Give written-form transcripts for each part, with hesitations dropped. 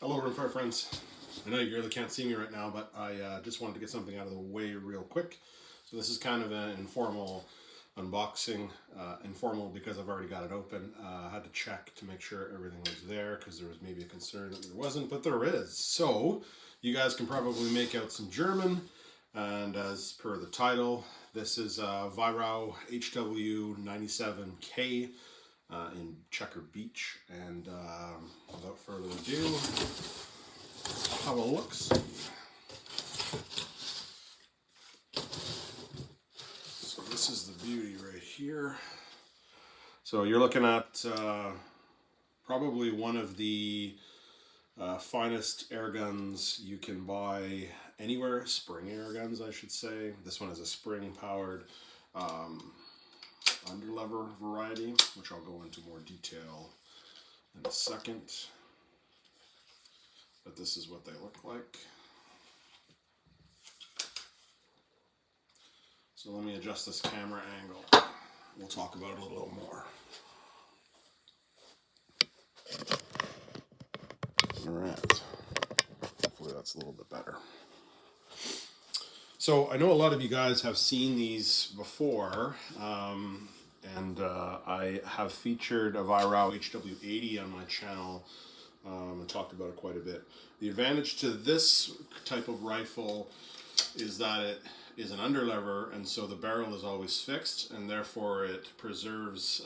Hello Rimfire friends. I know you really can't see me right now, but I just wanted to get something out of the way real quick. So this is kind of an informal unboxing. Informal because I've already got it open. I had to check to make sure everything was there because there was maybe a concern that there wasn't, but there is. So you guys can probably make out some German, and as per the title, this is Weihrauch HW97K in Checker Beach. And without further ado, have a look. So this is the beauty right here. So you're looking at probably one of the finest air guns you can buy anywhere. Spring air guns, I should say. This one is a spring powered underlever variety, which I'll go into more detail in a second. But this is what they look like. So let me adjust this camera angle. We'll talk about it a little more. Alright. Hopefully that's a little bit better. So I know a lot of you guys have seen these before, and I have featured a Weihrauch HW80 on my channel and talked about it quite a bit. The advantage to this type of rifle is that it is an underlever, and so the barrel is always fixed, and therefore it preserves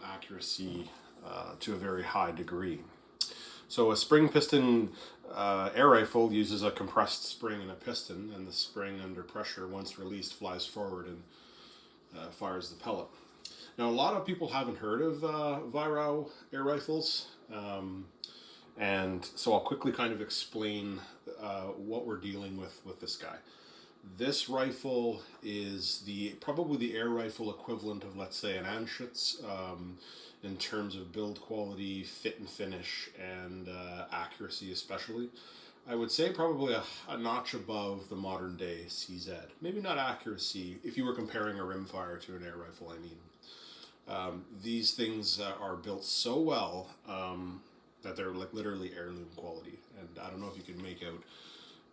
accuracy to a very high degree. So a spring piston air rifle uses a compressed spring and a piston, and the spring under pressure, once released, flies forward and fires the pellet. Now a lot of people haven't heard of Weihrauch air rifles, and so I'll quickly kind of explain what we're dealing with this guy. This rifle is probably the air rifle equivalent of, let's say, an Anschutz in terms of build quality, fit and finish, and accuracy especially. I would say probably a notch above the modern day CZ. Maybe not accuracy, if you were comparing a rimfire to an air rifle, I mean. These things are built so well that they're like literally heirloom quality. And I don't know if you can make out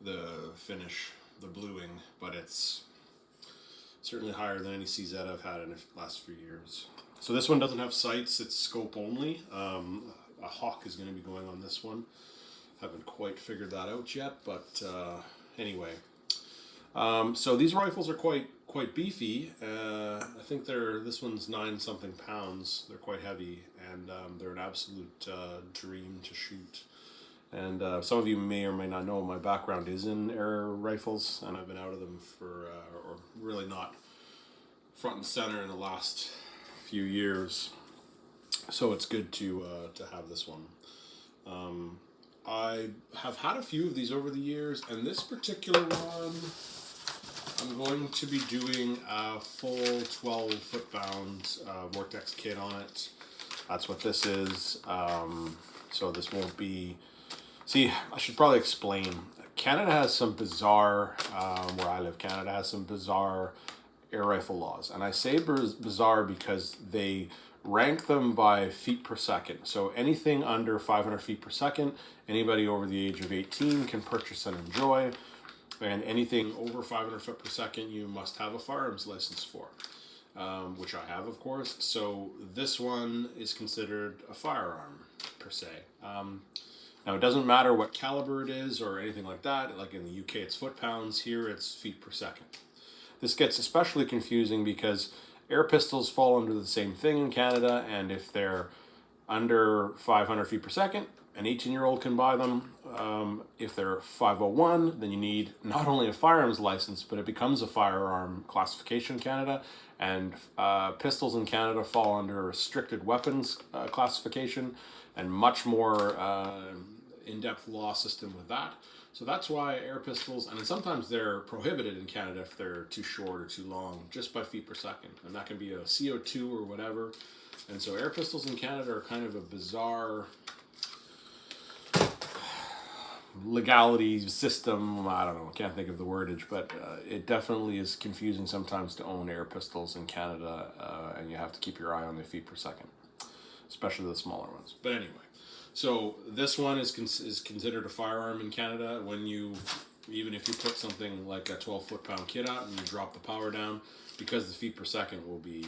the finish, the bluing, but it's certainly higher than any CZ I've had in the last few years. So this one doesn't have sights, it's scope only. A hawk is going to be going on this one. Haven't quite figured that out yet, but anyway. So these rifles are quite beefy. I think this one's 9-something pounds. They're quite heavy, and they're an absolute dream to shoot. And some of you may or may not know my background is in air rifles, and I've been out of them for, or really not front and center in the last few years. So it's good to have this one. I have had a few of these over the years, and this particular one, I'm going to be doing a full 12-foot bound Vortex kit on it. That's what this is. So this won't be... See, I should probably explain. Canada has some bizarre, where I live, Canada has some bizarre air rifle laws. And I say bizarre because they rank them by feet per second. So anything under 500 feet per second, anybody over the age of 18 can purchase and enjoy. And anything over 500 foot per second, you must have a firearms license for, which I have, of course. So this one is considered a firearm, per se. Now, it doesn't matter what caliber it is or anything like that. Like in the UK, it's foot-pounds. Here, it's feet per second. This gets especially confusing because air pistols fall under the same thing in Canada, and if they're under 500 feet per second, an 18-year-old can buy them. If they're 501, then you need not only a firearms license, but it becomes a firearm classification in Canada. And pistols in Canada fall under a restricted weapons classification, and much more in-depth law system with that. So that's why air pistols, and then sometimes they're prohibited in Canada if they're too short or too long, just by feet per second. And that can be a CO2 or whatever. And so air pistols in Canada are kind of a bizarre legality system. I don't know, I can't think of the wordage, but it definitely is confusing sometimes to own air pistols in Canada, and you have to keep your eye on the feet per second, especially the smaller ones. But anyway, So this one is considered a firearm in Canada when even if you put something like a 12 foot-pound kit out and you drop the power down, because the feet per second will be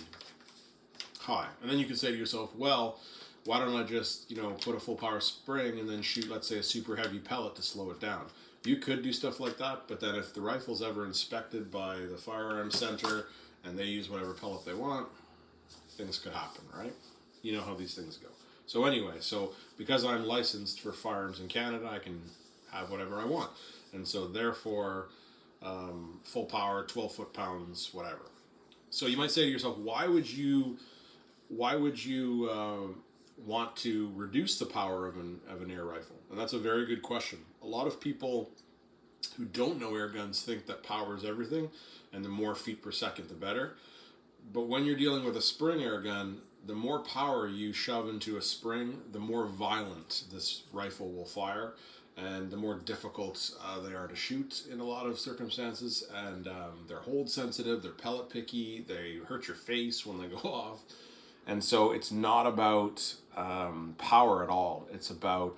high. And then you can say to yourself, well, why don't I just, put a full power spring and then shoot, let's say, a super heavy pellet to slow it down? You could do stuff like that, but then if the rifle's ever inspected by the firearm center and they use whatever pellet they want, things could happen, right? You know how these things go. So anyway, because I'm licensed for firearms in Canada, I can have whatever I want. And so therefore, full power, 12 foot-pounds, whatever. So you might say to yourself, why would you want to reduce the power of an air rifle? And that's a very good question. A lot of people who don't know air guns think that power is everything, and the more feet per second, the better. But when you're dealing with a spring air gun, the more power you shove into a spring, the more violent this rifle will fire, and the more difficult they are to shoot in a lot of circumstances. And they're hold sensitive, they're pellet picky, they hurt your face when they go off. And so it's not about power at all. It's about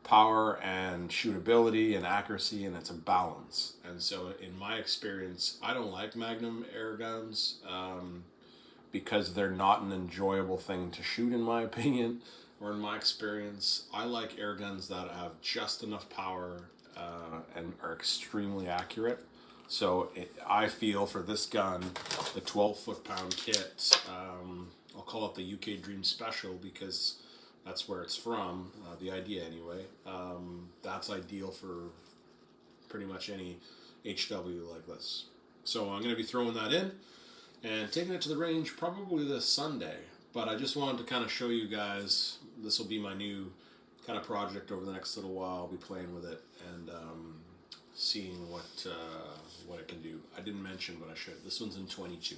power and shootability and accuracy, and it's a balance. And so in my experience, I don't like Magnum air guns because they're not an enjoyable thing to shoot, in my opinion, or in my experience. I like air guns that have just enough power and are extremely accurate. So I feel for this gun, the 12 foot-pound kit, I'll call it the UK Dream Special because that's where it's from, the idea anyway. That's ideal for pretty much any HW like this. So I'm going to be throwing that in and taking it to the range probably this Sunday. But I just wanted to kind of show you guys, this will be my new kind of project over the next little while. I'll be playing with it and seeing what it can do. I didn't mention, but I should. This one's in 22.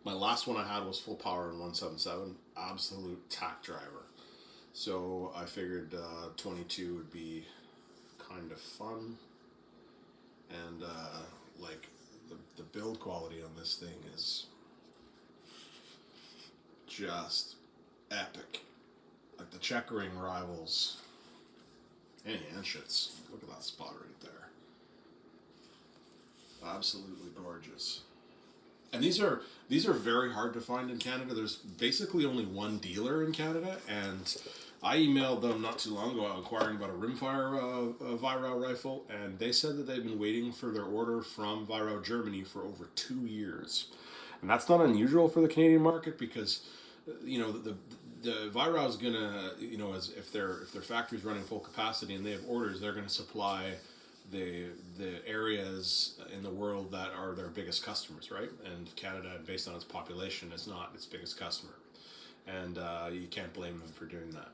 My last one I had was full power in 177, absolute tack driver. So I figured 22 would be kind of fun, and like the build quality on this thing is just epic. Like the checkering rivals any handshits. Look at that spot right there. Absolutely gorgeous. And these are very hard to find in Canada. There's basically only one dealer in Canada, and I emailed them not too long ago inquiring about a rimfire Weihrauch rifle, and they said that they've been waiting for their order from Weihrauch, Germany for over 2 years. And that's not unusual for the Canadian market because, the Weihrauch is gonna, as if their factory's running full capacity and they have orders, they're gonna supply the areas in the world that are their biggest customers, right? And Canada, based on its population, is not its biggest customer, and you can't blame them for doing that.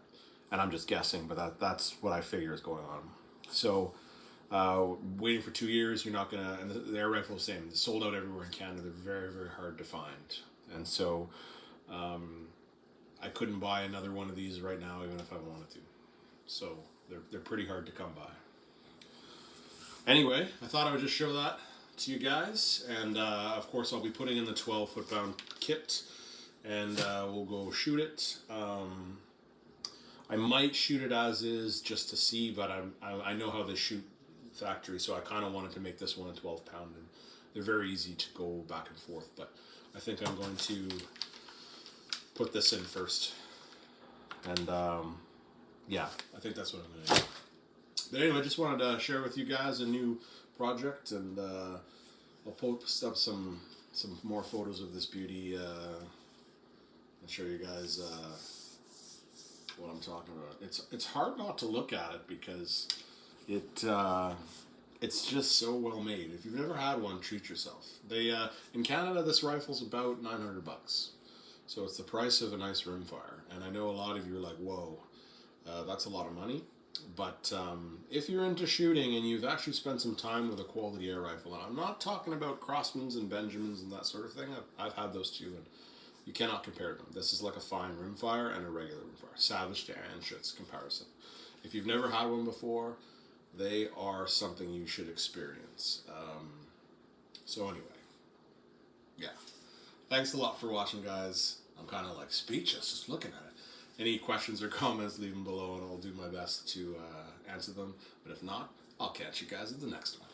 And I'm just guessing, but that's what I figure is going on. So waiting for 2 years, you're not gonna. And the air rifle is the same. They're sold out everywhere in Canada. They're very, very hard to find, and so I couldn't buy another one of these right now, even if I wanted to. So they're pretty hard to come by. Anyway, I thought I would just show that to you guys, and of course I'll be putting in the 12 foot-pound kit, and we'll go shoot it. I might shoot it as is just to see, but I know how they shoot factory, so I kind of wanted to make this one a 12-pound, and they're very easy to go back and forth, but I think I'm going to put this in first, and yeah, I think that's what I'm going to do. But anyway, I just wanted to share with you guys a new project, and I'll post up some more photos of this beauty and show you guys what I'm talking about. It's hard not to look at it because it's just so well made. If you've never had one, treat yourself. They in Canada, this rifle's about $900, so it's the price of a nice rimfire. And I know a lot of you are like, "Whoa, that's a lot of money." But if you're into shooting and you've actually spent some time with a quality air rifle, and I'm not talking about Crossmans and Benjamins and that sort of thing, I've had those too, and you cannot compare them. This is like a fine rimfire and a regular rimfire. Savage to Anschutz comparison. If you've never had one before, they are something you should experience. So anyway, yeah. Thanks a lot for watching, guys. I'm kind of like speechless just looking at it. Any questions or comments, leave them below and I'll do my best to answer them. But if not, I'll catch you guys at the next one.